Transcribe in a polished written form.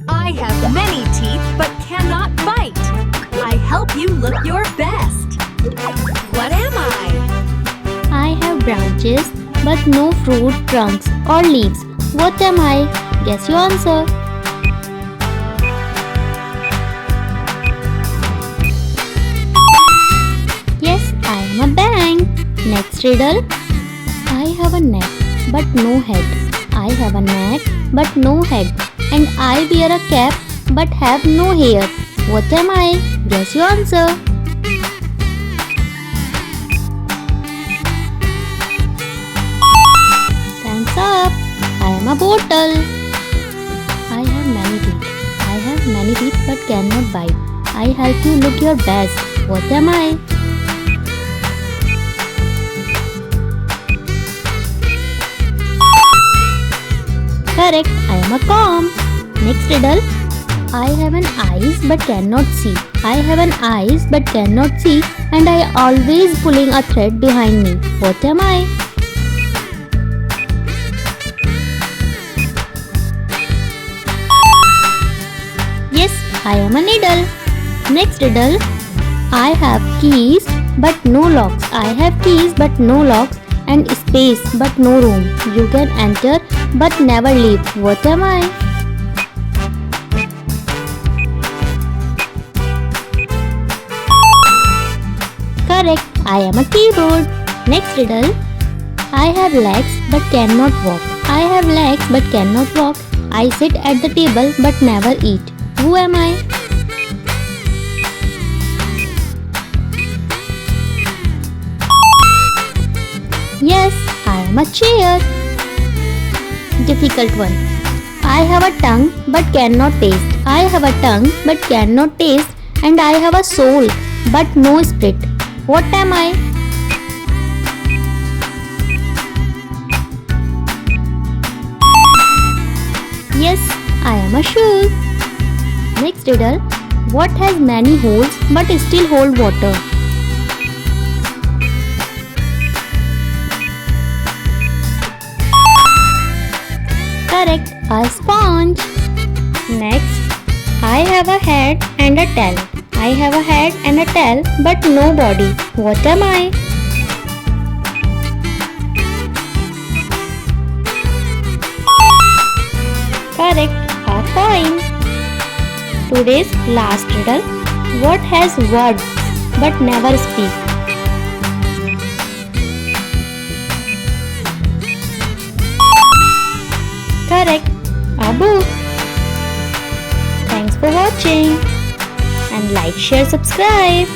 I have many teeth but cannot bite. I help you look your best. What am I? I have branches but no fruit, trunks or leaves. What am I? Guess your answer. Yes, I am a bank. Next riddle. I have a neck but no head. I have a neck but no head. And I wear a cap but have no hair. What am I? Guess your answer. Time's up. I am a bottle. I have many teeth. I have many teeth but cannot bite. I help you look your best. What am I? Correct. I am a comb. Next riddle. I have an eyes but cannot see. I have an eyes but cannot see, and I always pulling a thread behind me. What am I? Yes, I am a needle. Next riddle. I have keys but no locks. I have keys but no locks and space but no room. You can enter but never leave. What am I? Correct. I am a keyboard. Next riddle. I have legs but cannot walk. I have legs but cannot walk. I sit at the table but never eat. Who am I? Yes, I am a chair. Difficult one. I have a tongue but cannot taste. I have a tongue but cannot taste, and I have a soul but no spirit. What am I? Yes, I am a shoe. Next riddle. What has many holes but still hold water? Correct, a sponge. Next, I have a head and a tail. I have a head and a tail but no body. What am I? Correct, a coin. Today's last riddle. What has words but never speak? Correct, a book. Thanks for watching, and like, share, subscribe.